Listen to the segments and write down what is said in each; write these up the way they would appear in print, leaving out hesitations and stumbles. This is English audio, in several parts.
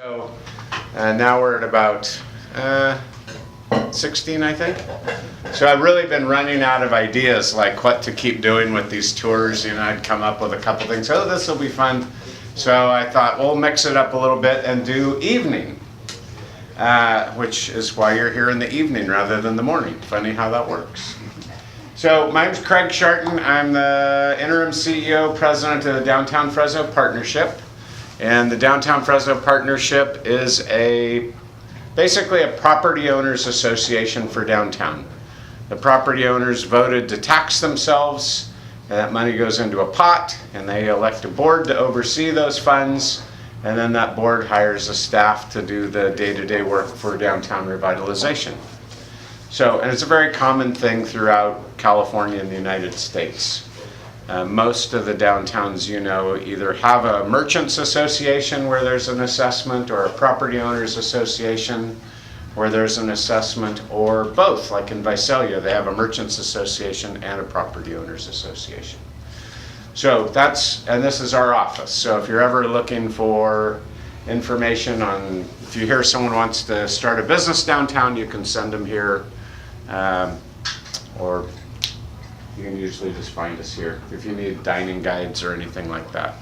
So now we're at about 16, I think. So I've really been running out of ideas like what to keep doing with these tours. You know, I'd come up with a couple things. Oh, this will be fun. So I thought we'll mix it up a little bit and do evening, which is why you're here in the evening rather than the morning. Funny how that works. So my name's Craig Scharton. I'm the interim CEO, president of the Downtown Fresno Partnership. And the Downtown Fresno Partnership is basically a property owners association for downtown. The property owners voted to tax themselves, and that money goes into a pot, and they elect a board to oversee those funds, and then that board hires a staff to do the day-to-day work for downtown revitalization. So, and it's a very common thing throughout California and the United States. Most of the downtowns, you know, either have a merchants association where there's an assessment, or a property owners association where there's an assessment, or both. Like in Visalia, they have a merchants association and a property owners association. So and this is our office. So if you're ever looking for information on, if you hear someone wants to start a business downtown, you can send them here, or you can usually just find us here if you need dining guides or anything like that.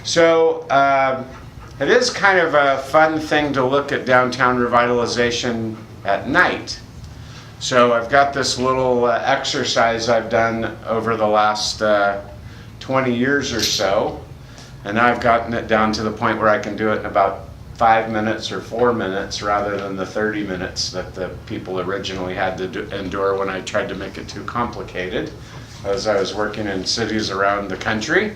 So it is kind of a fun thing to look at downtown revitalization at night. So I've got this little exercise I've done over the last 20 years or so, and I've gotten it down to the point where I can do it in about 5 minutes or 4 minutes rather than the 30 minutes that the people originally had to endure when I tried to make it too complicated as I was working in cities around the country.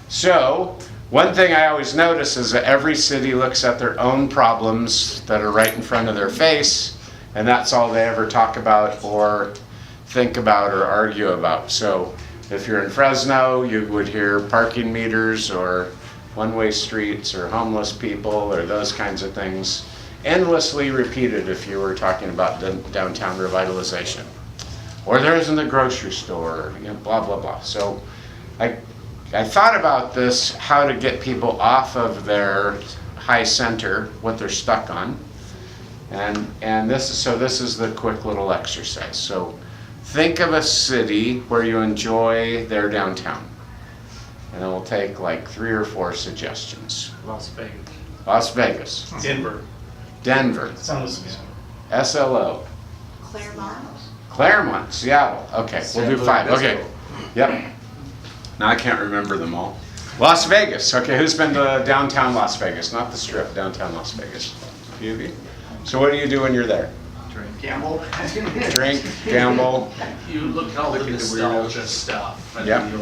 So one thing I always notice is that every city looks at their own problems that are right in front of their face, and that's all they ever talk about or think about or argue about. So if you're in Fresno, you would hear parking meters or one-way streets or homeless people or those kinds of things endlessly repeated if you were talking about downtown revitalization. Or there isn't a grocery store, you know, blah, blah, blah. So I thought about this, how to get people off of their high center, what they're stuck on. And this is the quick little exercise. So think of a city where you enjoy their downtown. And then we'll take like 3 or 4 suggestions. Las Vegas. Las Vegas. Denver. Denver. SLO. Claremont, Seattle. Okay, we'll do 5. Okay. Yep. Now I can't remember them all. Las Vegas. Okay, who's been to downtown Las Vegas? Not the Strip, downtown Las Vegas. A few of you? So what do you do when you're there? Drink. Gamble. Drink, gamble. You look at all the nostalgia stuff. And Yep.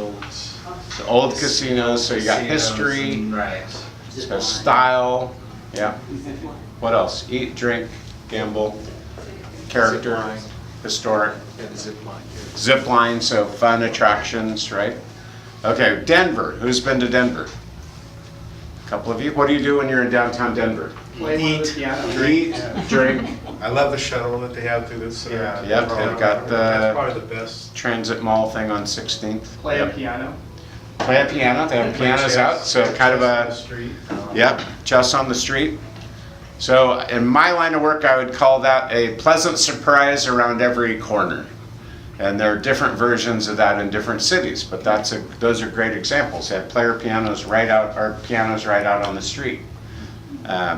The old casinos, so you got history, right. so style, yeah. What else? Eat, drink, gamble, character, Zip line. historic. Yeah, the zip line. Zip line, so fun attractions, right? Okay, Denver. Who's been to Denver? A couple of you. What do you do when you're in downtown Denver? Eat. Eat, drink. I love the shuttle that they have through this. Yep, they've got That's probably the the best. transit mall thing on 16th. Play Yep. a piano. Play a piano. They have pianos out, so kind of On the a, street. yep, just on the street. So in my line of work, I would call that a pleasant surprise around every corner. And there are different versions of that in different cities, but those are great examples. They have pianos right out on the street.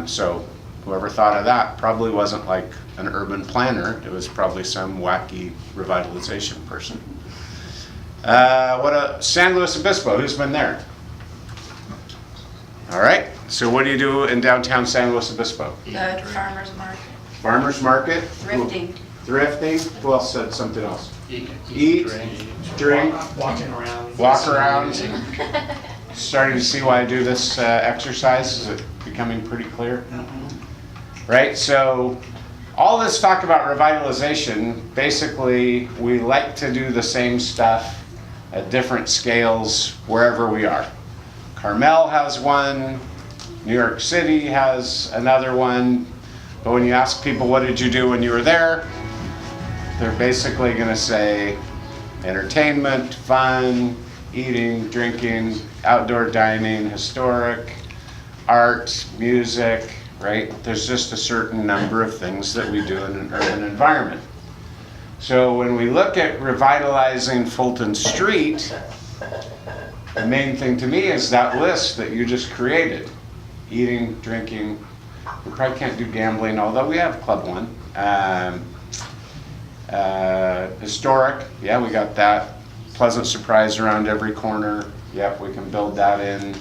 So whoever thought of that probably wasn't like an urban planner. It was probably some wacky revitalization person. San Luis Obispo, who's been there? All right, so what do you do in downtown San Luis Obispo? The farmer's market. Farmer's market? Thrifting. Thrifting? Who else said something else? Eat. Drink, Walking around. walk around. Starting to see why I do this exercise. Is it becoming pretty clear? Right, so all this talk about revitalization, basically we like to do the same stuff at different scales wherever we are. Carmel has one, New York City has another one, but when you ask people what did you do when you were there, they're basically going to say entertainment, fun, eating, drinking, outdoor dining, historic, art, music, right? There's just a certain number of things that we do in an urban environment. So when we look at revitalizing Fulton Street, the main thing to me is that list that you just created. Eating, drinking, we probably can't do gambling, although we have Club One. Historic, yeah, we got that. Pleasant surprise around every corner, yep, we can build that in.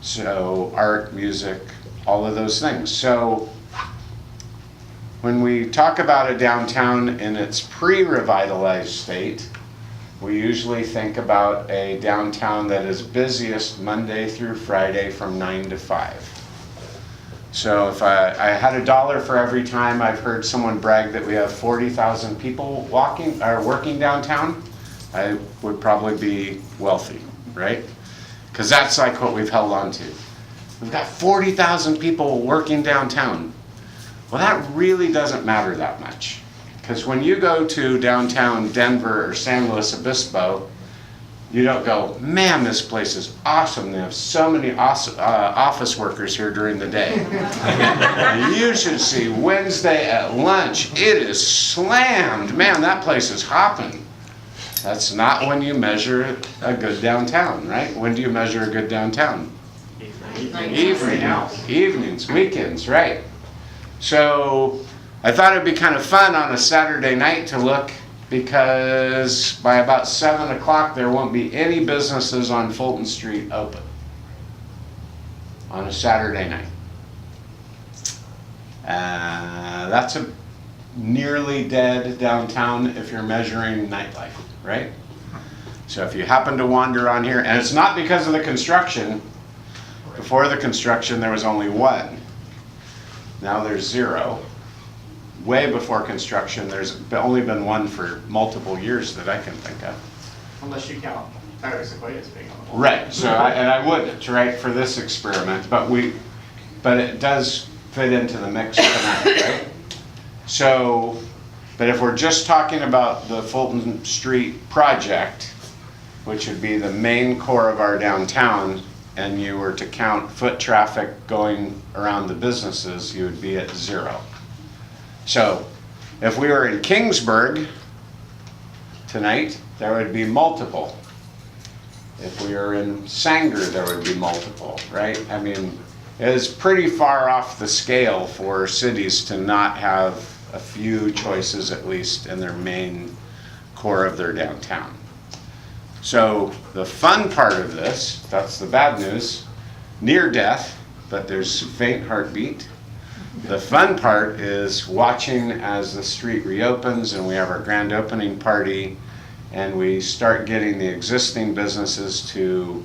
So art, music, all of those things. So when we talk about a downtown in its pre-revitalized state, we usually think about a downtown that is busiest Monday through Friday from 9 to 5. So if I had $1 for every time I've heard someone brag that we have 40,000 people walking or working downtown, I would probably be wealthy, right? Because that's like what we've held on to. We've got 40,000 people working downtown. Well, that really doesn't matter that much. Because when you go to downtown Denver or San Luis Obispo, you don't go, man, this place is awesome. They have so many awesome, office workers here during the day. You should see Wednesday at lunch. It is slammed. Man, that place is hopping. That's not when you measure a good downtown, right? When do you measure a good downtown? Evenings, weekends, right? So I thought it'd be kind of fun on a Saturday night to look, because by about 7 o'clock there won't be any businesses on Fulton Street open on a Saturday night. That's a nearly dead downtown if you're measuring nightlife, right? So if you happen to wander on here, and it's not because of the construction. Before the construction there was only one. Now there's 0. Way before construction, there's only been one for multiple years that I can think of. Unless you count Tyler Sequoia as being on the wall. Right, so I wouldn't, right, for this experiment, but it does fit into the mix tonight, right? So, but if we're just talking about the Fulton Street project, which would be the main core of our downtown, and you were to count foot traffic going around the businesses, you would be at 0. So if we were in Kingsburg tonight, there would be multiple. If we were in Sanger, there would be multiple, right? I mean, it is pretty far off the scale for cities to not have a few choices, at least in their main core of their downtown. So the fun part of this, that's the bad news, near death, but there's faint heartbeat. The fun part is watching as the street reopens and we have our grand opening party and we start getting the existing businesses to,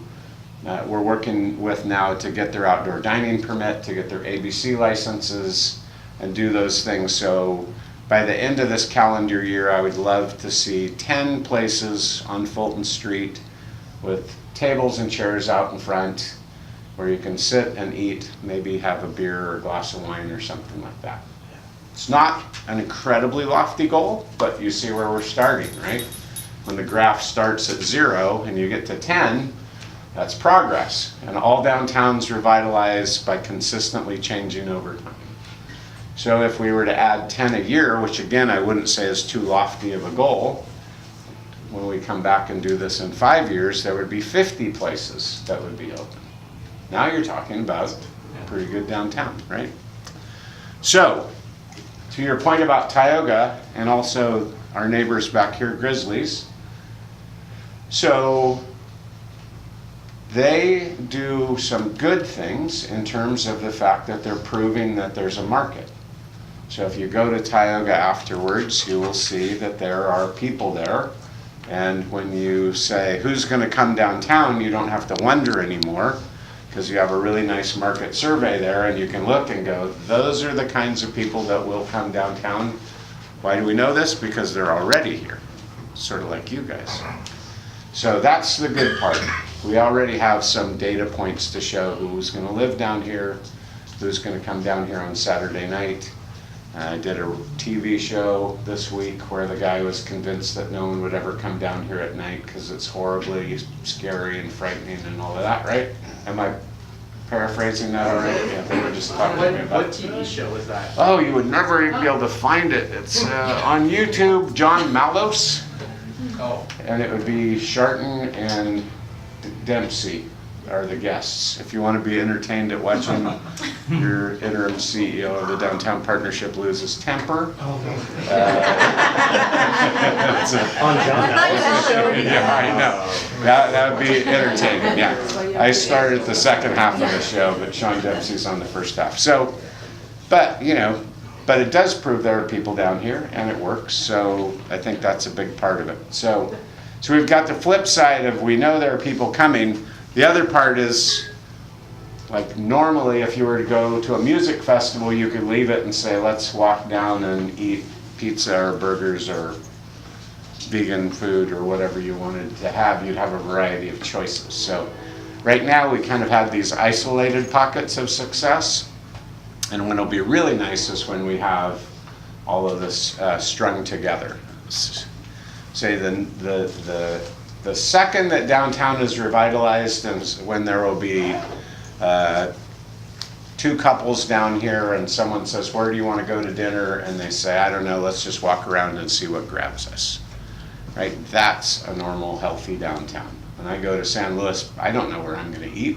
we're working with now to get their outdoor dining permit, to get their ABC licenses and do those things. So by the end of this calendar year, I would love to see 10 places on Fulton Street with tables and chairs out in front where you can sit and eat, maybe have a beer or a glass of wine or something like that. It's not an incredibly lofty goal, but you see where we're starting, right? When the graph starts at 0 and you get to 10, that's progress. And all downtowns revitalize by consistently changing over time. So if we were to add 10 a year, which again I wouldn't say is too lofty of a goal, when we come back and do this in 5 years, there would be 50 places that would be open. Now you're talking about a pretty good downtown, right? So, to your point about Tioga and also our neighbors back here, Grizzlies. So, they do some good things in terms of the fact that they're proving that there's a market. So if you go to Tioga afterwards, you will see that there are people there. And when you say, who's going to come downtown, you don't have to wonder anymore, because you have a really nice market survey there and you can look and go, those are the kinds of people that will come downtown. Why do we know this? Because they're already here, sort of like you guys. So that's the good part. We already have some data points to show who's going to live down here, who's going to come down here on Saturday night. I did a TV show this week where the guy was convinced that no one would ever come down here at night because it's horribly scary and frightening and all of that, right? Am I paraphrasing that already? Yeah, they were just talking to me What about it. TV show was that? Oh, you would never even be able to find it. It's on YouTube, John Malos, Oh. and it would be Scharton and Dempsey are the guests. If you want to be entertained at watching your interim CEO of the Downtown Partnership loses temper. It's a- On John Allen's show? Yeah, I know. That would be entertaining, yeah. I started the second half of the show, but Sean Dempsey's on the first half. So, but, you know, but it does prove there are people down here and it works. So I think that's a big part of it. So we've got the flip side of we know there are people coming. The other part is, like normally if you were to go to a music festival, you could leave it and say, let's walk down and eat pizza or burgers or vegan food or whatever you wanted to have. You'd have a variety of choices. So right now we kind of have these isolated pockets of success. And when it'll be really nice is when we have all of this strung together. Say the second that downtown is revitalized and when there will be two couples down here and someone says, where do you want to go to dinner? And they say, I don't know, let's just walk around and see what grabs us. Right? That's a normal, healthy downtown. When I go to San Luis, I don't know where I'm going to eat.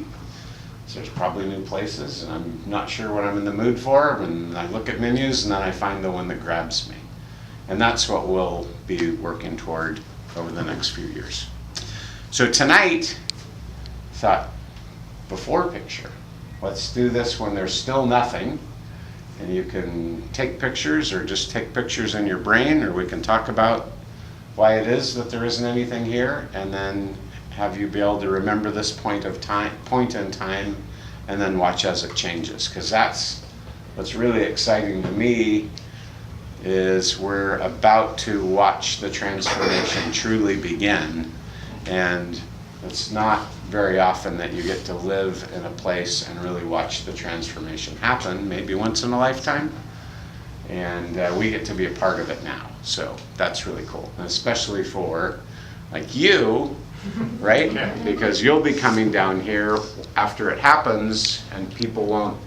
So there's probably new places and I'm not sure what I'm in the mood for. And I look at menus and then I find the one that grabs me. And that's what we'll be working toward over the next few years. So tonight, I thought, before picture. Let's do this when there's still nothing. And you can take pictures or just take pictures in your brain, or we can talk about why it is that there isn't anything here, and then have you be able to remember this point in time, and then watch as it changes. Because that's what's really exciting to me, is we're about to watch the transformation truly begin. And it's not very often that you get to live in a place and really watch the transformation happen, maybe once in a lifetime. And we get to be a part of it now. So that's really cool. And especially for like you, right? Because you'll be coming down here after it happens and people won't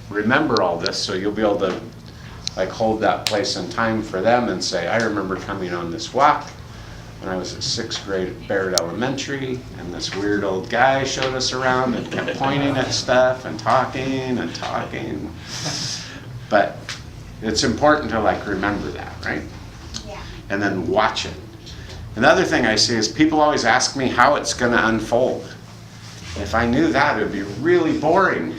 remember all this. So you'll be able to like hold that place in time for them and say, I remember coming on this walk when I was at 6th grade at Barrett Elementary, and this weird old guy showed us around and kept pointing at stuff and talking and talking. But it's important to like remember that, right? Yeah. And then watch it. Another thing I see is people always ask me how it's going to unfold. If I knew that, it would be really boring.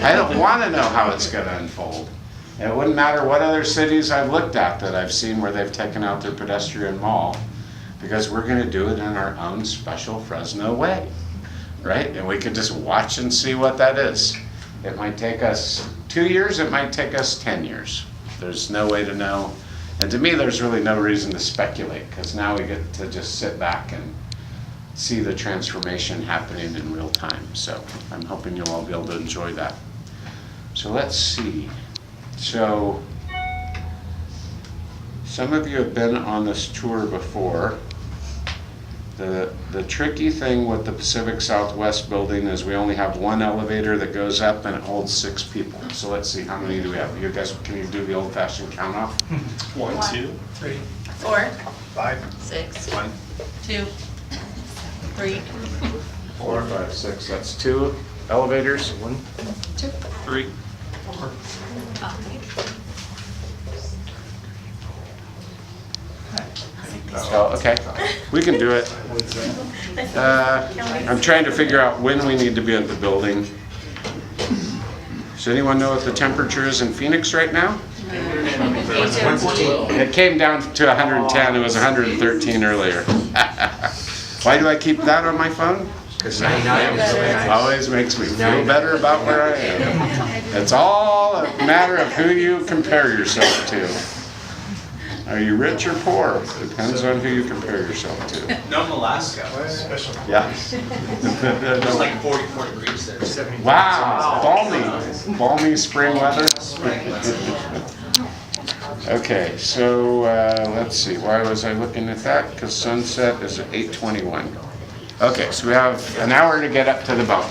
I don't want to know how it's going to unfold. And it wouldn't matter what other cities I've looked at that I've seen where they've taken out their pedestrian mall, because we're going to do it in our own special Fresno way, right? And we could just watch and see what that is. It might take us 2 years, it might take us 10 years. There's no way to know. And to me, there's really no reason to speculate, because now we get to just sit back and see the transformation happening in real time. So I'm hoping you'll all be able to enjoy that. So let's see. So some of you have been on this tour before. The tricky thing with the Pacific Southwest building is we only have one elevator that goes up and it holds 6 people. So let's see, how many do we have? You guys, can you do the old-fashioned count off? 1, 2, 3, 4, 5, 6, 1, 2, 3, 4, 5, 6. That's 2 elevators. 1, 2, 3, 4. 5. So, okay, we can do it. I'm trying to figure out when we need to be at the building. Does anyone know what the temperature is in Phoenix right now? It came down to 110. It was 113 earlier. Why do I keep that on my phone? Because it always makes me feel better about where I am. It's all a matter of who you compare yourself to. Are you rich or poor? Depends on who you compare yourself to. No, in Alaska. Special. Yeah. It's like 44 degrees there. Wow, balmy spring weather. Okay, so let's see, why was I looking at that? Because sunset is at 8:21. Okay, so we have an hour to get up to the mountain.